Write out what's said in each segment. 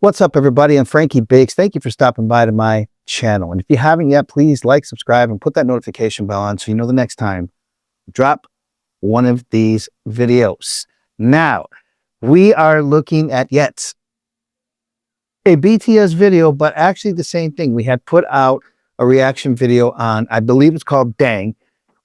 What's up, everybody? I'm Frankie Biggz. Thank you for stopping by to my channel. And if you haven't yet, please like, subscribe, and put that notification bell on so you know the next time I drop one of these videos. Now, we are looking at yet a BTS video, but actually the same thing. We had put out a reaction video on, I believe it's called DDaeng,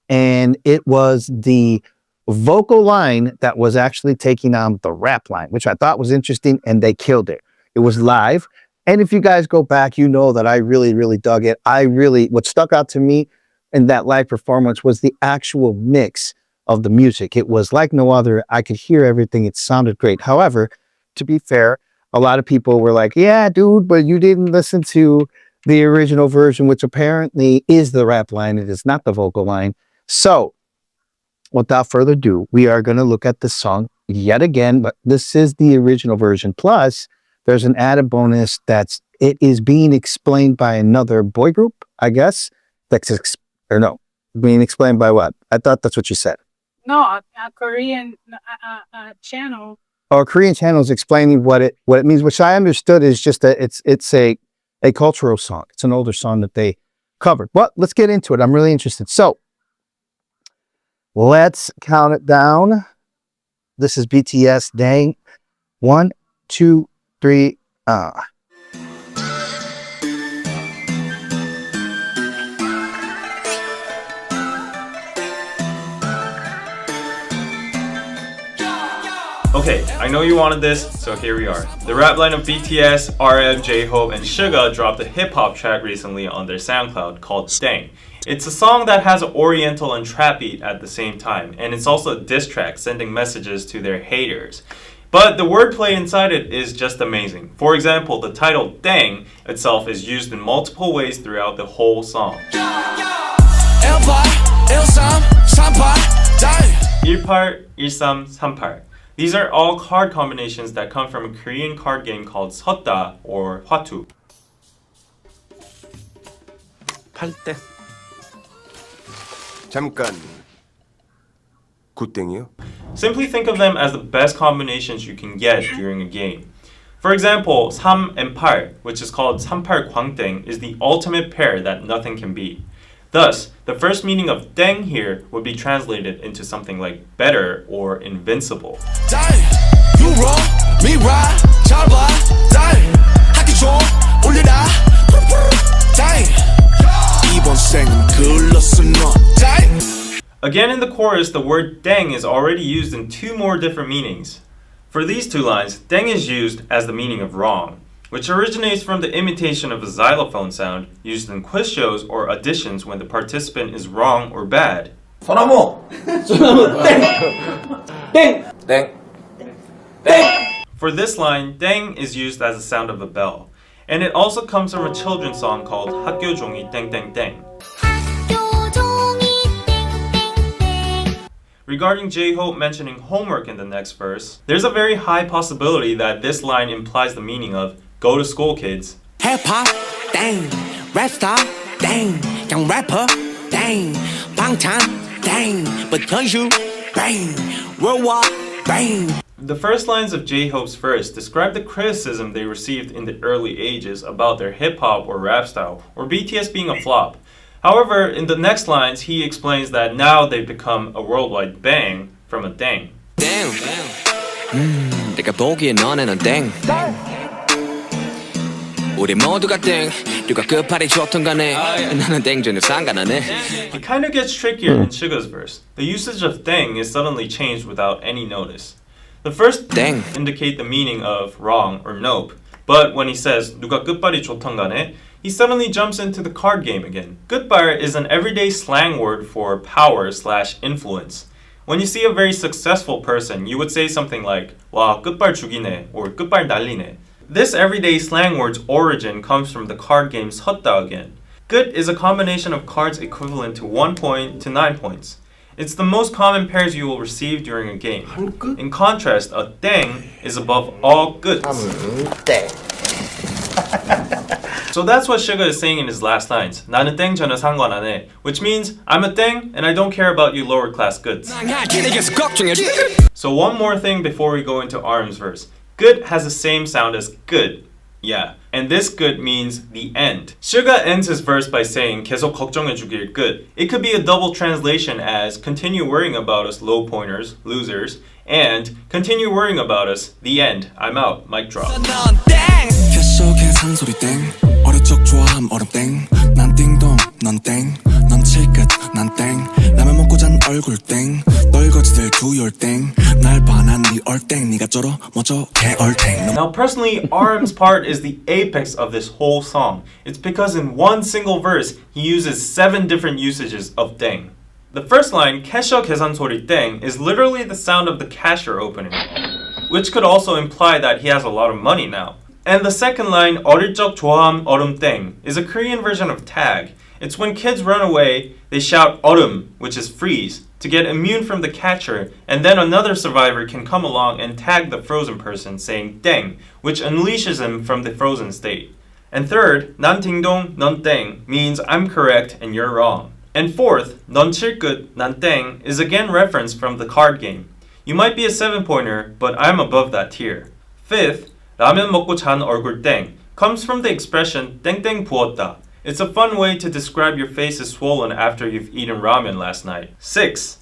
and it was the vocal line that was actually taking on the rap line, which I thought was interesting, and they killed it. It was live. And if you guys go back, you know that I really dug it. What stuck out to me in that live performance was the actual mix of the music. It was like no other. I could hear everything. It sounded great. However, to be fair, a lot of people were like, yeah, dude, but you didn't listen to the original version, which apparently is the rap line. It is not the vocal line. So without further ado, we are going to look at the song yet again, but this is the original version. Plus, there's an added bonus it is being explained by another boy group, I guess. Being explained by what? I thought that's what you said. No, a Korean channel. Or a Korean channel is explaining what it means, which I understood is just that it's a cultural song. It's an older song that they covered. Well, let's get into it. I'm really interested. So let's count it down. This is BTS DDaeng. 1, 2, 3. Okay, I know you wanted this, so here we are. The rap line of BTS, RM, J-Hope, and Suga dropped a hip-hop track recently on their SoundCloud called DDaeng. It's a song that has an oriental and trap beat at the same time, and it's also a diss track sending messages to their haters. But the wordplay inside it is just amazing. For example, the title DDaeng itself is used in multiple ways throughout the whole song. 18, 13, 38. These are all card combinations that come from a Korean card game called 섰다 or 화투. 8대. 잠깐. 9땡이요? Simply think of them as the best combinations you can get during a game. For example, 3 and 8, which is called 38 광땡, is the ultimate pair that nothing can beat. Thus, the first meaning of 땡 here would be translated into something like better or invincible. Again, in the chorus, the word 땡 is already used in 2 more different meanings. For these 2 lines, 땡 is used as the meaning of wrong, which originates from the imitation of a xylophone sound used in quiz shows or auditions when the participant is wrong or bad. 소나무 땡. For this line, 땡 is used as the sound of a bell, and it also comes from a children's song called 학교 종이 땡땡땡. Regarding J-Hope mentioning homework in the next verse, there's a very high possibility that this line implies the meaning of go to school, kids. Hip-hop, dang, rap star, dang, young rapper, dang, 방탄, dang, but 현실, bang, worldwide, bang. The first lines of J-Hope's verse describe the criticism they received in the early ages about their hip-hop or rap style, or BTS being a flop. However, in the next lines, he explains that now they've become a worldwide bang from a dang. Dang, 내가 보기에 너네는 땡. 우리 모두가 땡. 누가 끝발이 좋든 간에 나는 땡 전혀 상관 안 해. It kind of gets trickier in Suga's verse. The usage of dang is suddenly changed without any notice. The first dang indicate the meaning of wrong or nope, but when he says 누가 끝발이 좋든 간에, he suddenly jumps into the card game again. 끝발 is an everyday slang word for power/influence. When you see a very successful person, you would say something like 와 끝발 죽이네 or 끝발 날리네. This everyday slang word's origin comes from the card game 섰다 again. 끝 is a combination of cards equivalent to 1 point to 9 points. It's the most common pairs you will receive during a game. In contrast, a 땡 is above all 끝s. So that's what Suga is saying in his last lines. 나는 땡 전혀 상관 안 해. Which means, I'm a 땡 and I don't care about you lower class goods. So one more thing before we go into Arm's verse. Good has the same sound as good. Yeah, and this good means the end. Suga ends his verse by saying 계속 걱정해주길 good. It could be a double translation as continue worrying about us low pointers, losers, and continue worrying about us, the end, I'm out, mic drop. 계속해 상소리 땡 어릴 적 좋아함 얼음 땡난 띵동 넌 땡 넌 칠끝 난 땡 라면 먹고 잔 얼굴 땡 널거지들 두열 땡날 봐 난 네 얼땡 네가 쩔어 뭐저 개얼땡. Now personally, RM's part is the apex of this whole song. It's because in one single verse, he uses 7 different usages of 땡. The first line, 캐셔 계산 소리 땡, is literally the sound of the cashier opening, which could also imply that he has a lot of money now. And the second line, 어릴 적 좋아함 얼음 땡, is a Korean version of tag. It's when kids run away, they shout 얼음, which is freeze, to get immune from the catcher, and then another survivor can come along and tag the frozen person, saying 땡, which unleashes him from the frozen state. And third, 난 딩동, 넌 땡, means I'm correct and you're wrong. And fourth, 넌 칠끝, 난 땡, is again referenced from the card game. You might be a 7-pointer, but I'm above that tier. Fifth, 라면 먹고 잔 얼굴 땡, comes from the expression 땡땡 부었다. It's a fun way to describe your face is swollen after you've eaten ramen last night. 6.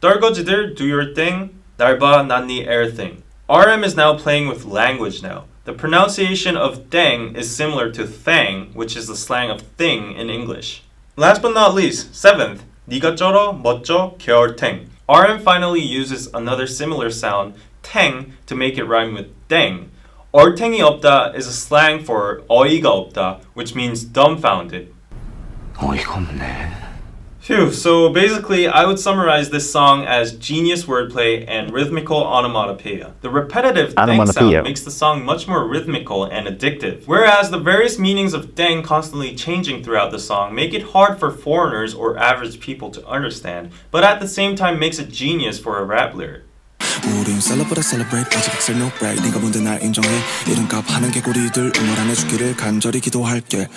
떨거지들 do your thing, 날 봐, 난 네 everything. RM is now playing with language now. The pronunciation of 땡 is similar to thang, which is the slang of thing in English. Last but not least, 7th, 네가 쩔어, 멋져, 개얼탱. RM finally uses another similar sound, 탱, to make it rhyme with 땡. 얼탱이 없다 is a slang for 어이가 없다, which means dumbfounded. 어이가 없네. Phew, so basically I would summarize this song as genius wordplay and rhythmical onomatopoeia. The repetitive deng sound makes the song much more rhythmical and addictive, whereas the various meanings of deng constantly changing throughout the song make it hard for foreigners or average people to understand, but at the same time makes it genius for a rap lyric. 우린 celebrate 아직 엑셀 no break 네가 뭔데 날 인정해 이름값 하는 개구리들 응원 안 해주기를 간절히 기도할게.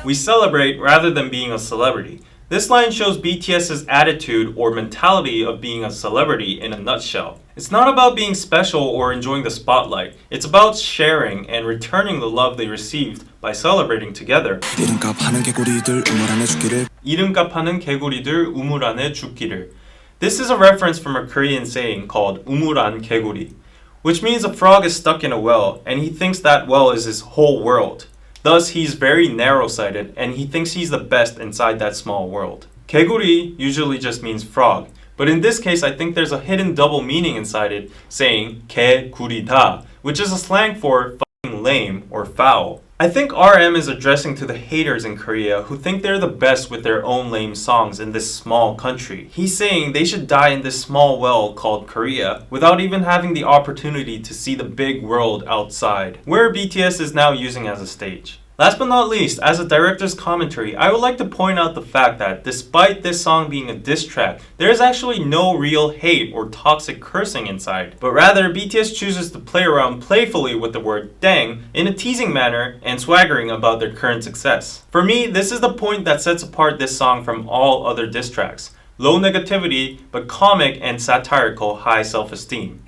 We celebrate rather than being a celebrity. This line shows BTS's attitude or mentality of being a celebrity in a nutshell. It's not about being special or enjoying the spotlight. It's about sharing and returning the love they received by celebrating together. 이름값 하는 개구리들 우물 안에 죽기를. 이름값 하는 개구리들 우물 안에 죽기를. This is a reference from a Korean saying called 우물 안 개구리, which means a frog is stuck in a well and he thinks that well is his whole world. Thus, he's very narrow-sighted and he thinks he's the best inside that small world. 개구리 usually just means frog, but in this case I think there's a hidden double meaning inside it, saying 개구리다, which is a slang for fucking lame or foul. I think RM is addressing to the haters in Korea who think they're the best with their own lame songs in this small country. He's saying they should die in this small well called Korea without even having the opportunity to see the big world outside, where BTS is now using as a stage. Last but not least, as a director's commentary, I would like to point out the fact that despite this song being a diss track, there is actually no real hate or toxic cursing inside, but rather BTS chooses to play around playfully with the word dang in a teasing manner and swaggering about their current success. For me, this is the point that sets apart this song from all other diss tracks. Low negativity, but comic and satirical high self-esteem.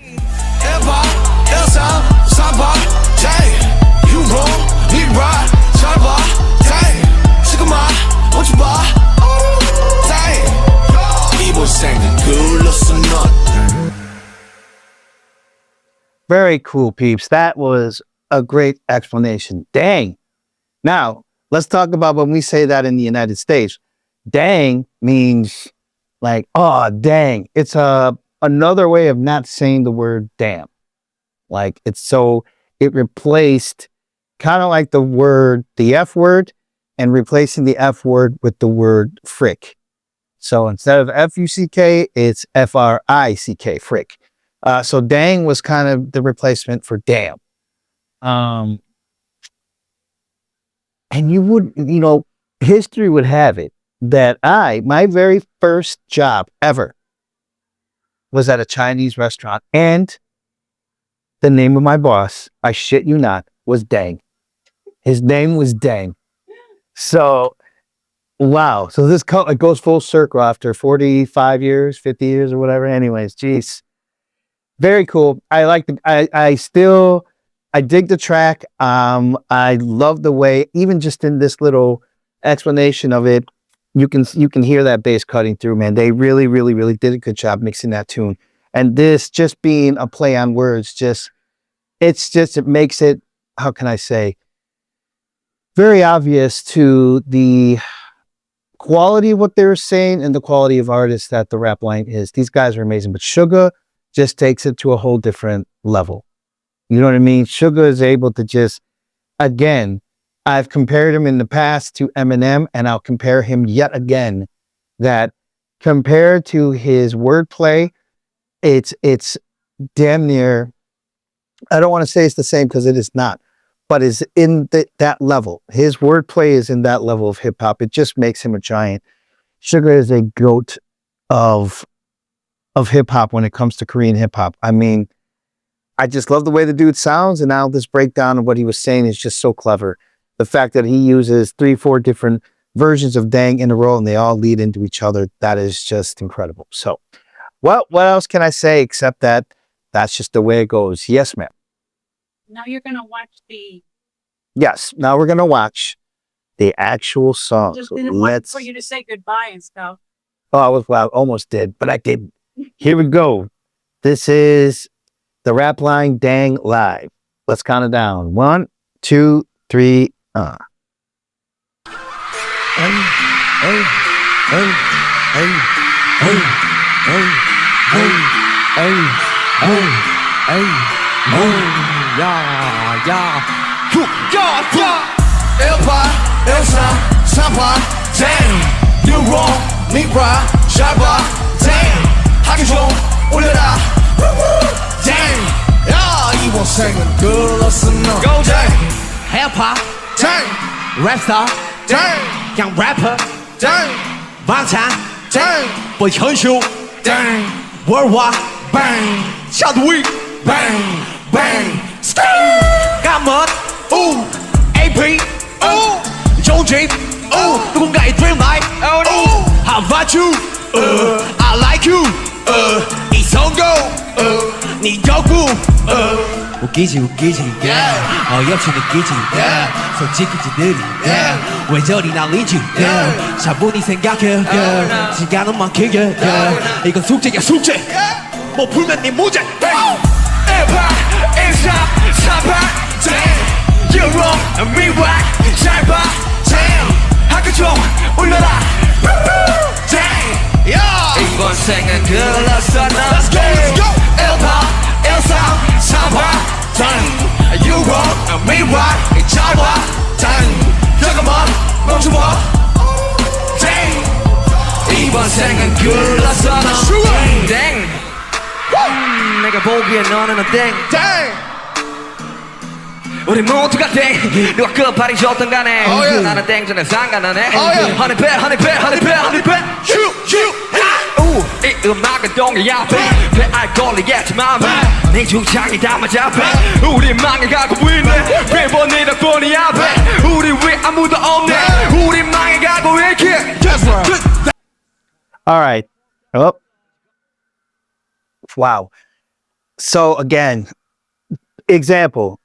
Very cool, peeps. That was a great explanation. Dang. Now, let's talk about when we say that in the United States. Dang means like, oh, dang. It's another way of not saying the word damn. Like it replaced kind of like the F word, and replacing the F word with the word frick. So instead of F-U-C-K, it's F-R-I-C-K, frick. So dang was kind of the replacement for damn. And history would have it that my very first job ever was at a Chinese restaurant, and the name of my boss, I shit you not, was Dang. His name was Dang. So, wow. So this it goes full circle after 45 years, 50 years or whatever. Anyways, geez. Very cool. I still I dig the track. I love the way, even just in this little explanation of it, you can hear that bass cutting through, man. They really, really, really did a good job mixing that tune. And this just being a play on words, it makes it, how can I say, very obvious to the quality of what they were saying and the quality of artists that the rap line is. These guys are amazing, but Suga just takes it to a whole different level. You know what I mean? Suga is able to just, again, I've compared him in the past to Eminem, and I'll compare him yet again, that compared to his wordplay, it's damn near, I don't want to say it's the same because it is not, but is in that level. His wordplay is in that level of hip hop. It just makes him a giant. Suga is a goat of hip hop when it comes to Korean hip hop. I mean, I just love the way the dude sounds, and now this breakdown of what he was saying is just so clever. The fact that he uses 3-4 different versions of DDaeng in a row and they all lead into each other, that is just incredible. So, well, what else can I say except that that's just the way it goes. Yes, ma'am. Now you're gonna watch the. Yes, now we're going to watch the actual song. Just So didn't want let's. for you to say goodbye and stuff. Oh, I almost did, but I didn't. Here we go. This is the rap line DDaeng live. Let's count it down. 1, 2, 3. You wrong, me right, 샤바, damn. 하기 좀 올려라, damn. 야, 이번 생은 글렀어 너. Go damn. Hip hop, damn. Rap star, damn. 그냥 rapper, damn. 방탄, damn. 뭐 현실, damn. Worldwide, bang. Chadwick, bang, bang. Sting. 까뭇, ooh. AP, ooh. 조집, ooh. 누군가의 dream life, ooh. How about you? I like you. 이성고, 네 덕후. 웃기지 Yeah. 어이없이 느끼지 Yeah. 솔직히 지들이 Yeah. 왜 저리 난리지 차분히 생각해 시간은 많게 이건 숙제야 숙제 못 풀면 네 문제 에파, 인사, 사파, damn. You wrong, me right, 잘 봐, damn. 학교 좀 올려라, damn. Yeah. 이번 생은 글렀어 너. Let's go, let's go. 에파, 인사, 사파. You wrong, me right, 잘 봐, damn. 잠깐만 멈춰봐, damn. 이번 생은 글렀어 너. 땡 내가 보기엔 너는 땡 damn. 우리 모두가 땡 누가 끝발이 좋던 간에 Oh, yeah. 나는 땡 전에 상관하네 Oh, yeah. honey bet 이 음악은 동요야 배 알콜이겠지만 네 주장이 다 맞아 우리 망해가고 있네 매번 네 덕분이 앞에 우리 왜 아무도 없네 우리 망해가고 있게 All right. Oh. Wow. So again, example,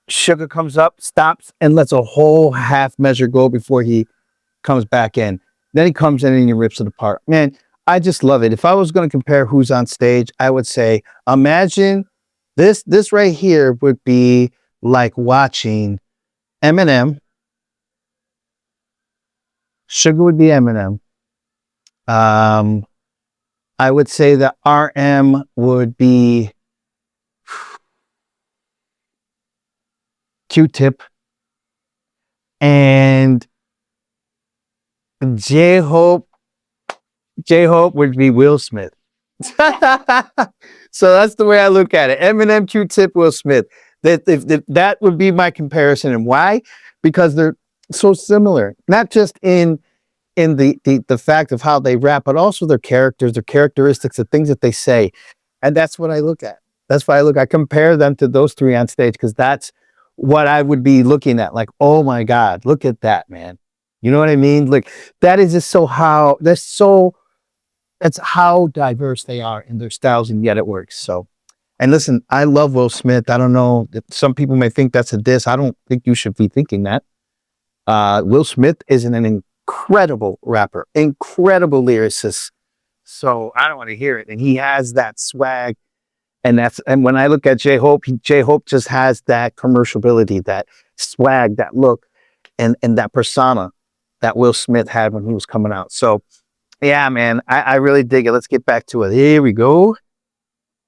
Suga comes up, stops, and lets a whole half measure go before he comes back in. Then he comes in and he rips it apart. Man, I just love it. If I was going to compare who's on stage, I would say, imagine this right here would be like watching Eminem. Suga would be Eminem. I would say that RM would be Q-Tip, and J-Hope would be Will Smith. So that's the way I look at it. Eminem, Q-Tip, Will Smith. That would be my comparison. And why? Because they're so similar. Not just in the fact of how they rap, but also their characters, their characteristics, the things that they say. And that's what I look at. That's why I compare them to those three on stage, because that's what I would be looking at. Like, oh my God, look at that, man. You know what I mean? Like, that is just that's how diverse they are in their styles, and yet it works. So And listen, I love Will Smith. I don't know. Some people may think that's a diss. I don't think you should be thinking that. Will Smith is an incredible rapper, incredible lyricist. So I don't want to hear it. And he has that swag. And when I look at J-Hope, J-Hope just has that commercialability, that swag, that look, and that persona that Will Smith had when he was coming out. So yeah, man, I really dig it. Let's get back to it. Here we go.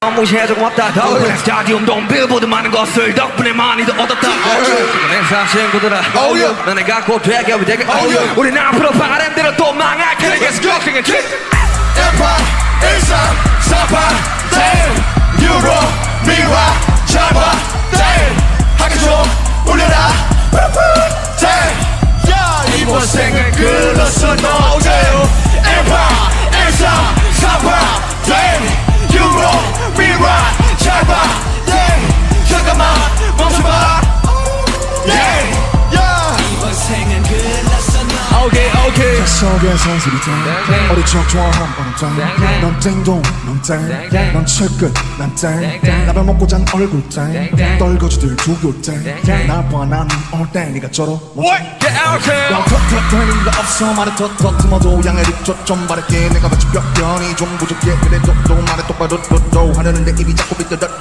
무시해줘 고맙다 스타디움 동 빌보드 많은 것을 덕분에 많이도 얻었다 내사 친구들아 너네 갖고 되게 우린 앞으로 바람대로 또 망할 테니 Let's go singing trick Empire, 일상, 사파, damn 유로, 미화, 잡아, damn 하기 좀 울려라 damn 야 이번 생은 글렀어 너 Empire, 일상, 사파, damn 유로 미라 잡아 yeah. 잠깐만 멈춰봐 yeah. yeah. 이번 생은 끝났어 너 오케이 속에 선수리 땡 어리 척 좋아함 넌 땡동 넌 철끝 난땡 라면 먹고 잔 얼굴 땡 떨거지들 두교 땡 나봐 나는 올땡 니가 쩔어 Get out here 턱턱턱 가 없어 말에 턱턱 틈어도 양해를 좀 바랄게 내가 마치 뼈변이 좀 부족해 그래도 또 말에 똑바로 또 하려는데 입이 자꾸 삐뚤어져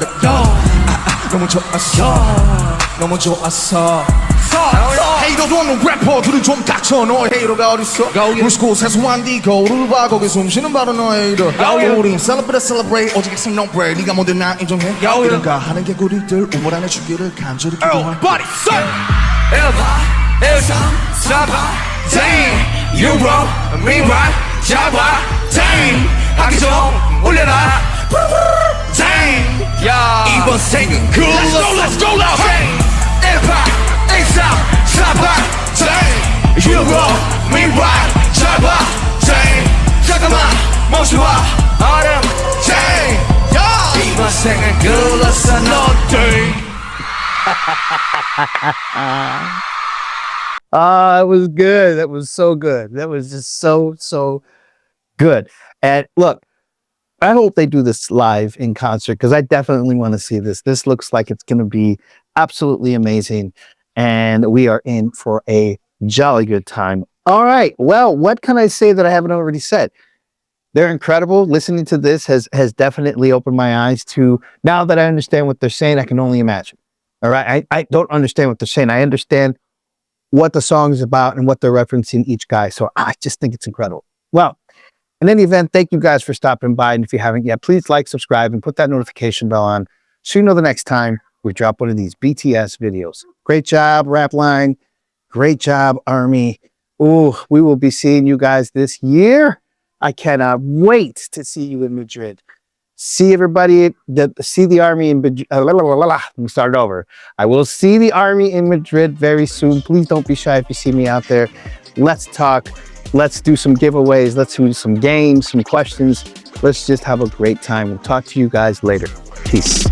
너무 좋았어 헤이러도 없는 래퍼들은 좀 닥쳐 너의 헤이러가 어딨어 물스고 세수한 네 거울을 봐 거기 숨쉬는 바로 너의 헤이러 우린 celebrate 오직 액션 no break 네가 뭔데 나 인정해 그런가 하는 개구리들 우물 안에 주기를 간절히 기도할게 Everybody say 1번 1, 3, 4번 Dang 유로 미라 잡아 Dang 하기 좀 올려라 Dang 이번 생은 Let's go Dang 1번 1, 3, 4번 Dang 유로 미라 잡아 Dang 잠깐만 멈춰봐 얼음 Dang 이번 생은 글렀어 너 Dang It was good. That was so good. That was just so good. And look, I hope they do this live in concert because I definitely want to see this. This looks like it's going to be absolutely amazing. And we are in for a jolly good time. All right. Well, what can I say that I haven't already said? They're incredible. Listening to this has definitely opened my eyes to, now that I understand what they're saying, I can only imagine. All right. I don't understand what they're saying. I understand what the song is about and what they're referencing each guy. So I just think it's incredible. Well, in any event, thank you guys for stopping by. And if you haven't yet, please like, subscribe, and put that notification bell on so you know the next time we drop one of these BTS videos. Great job, Rap Line. Great job, Army. Ooh, we will be seeing you guys this year. I cannot wait to see you in Madrid. See everybody, see the Army in Madrid. Let me start over. I will see the Army in Madrid very soon. Please don't be shy if you see me out there. Let's talk. Let's do some giveaways. Let's do some games, some questions. Let's just have a great time. We'll talk to you guys later. Peace.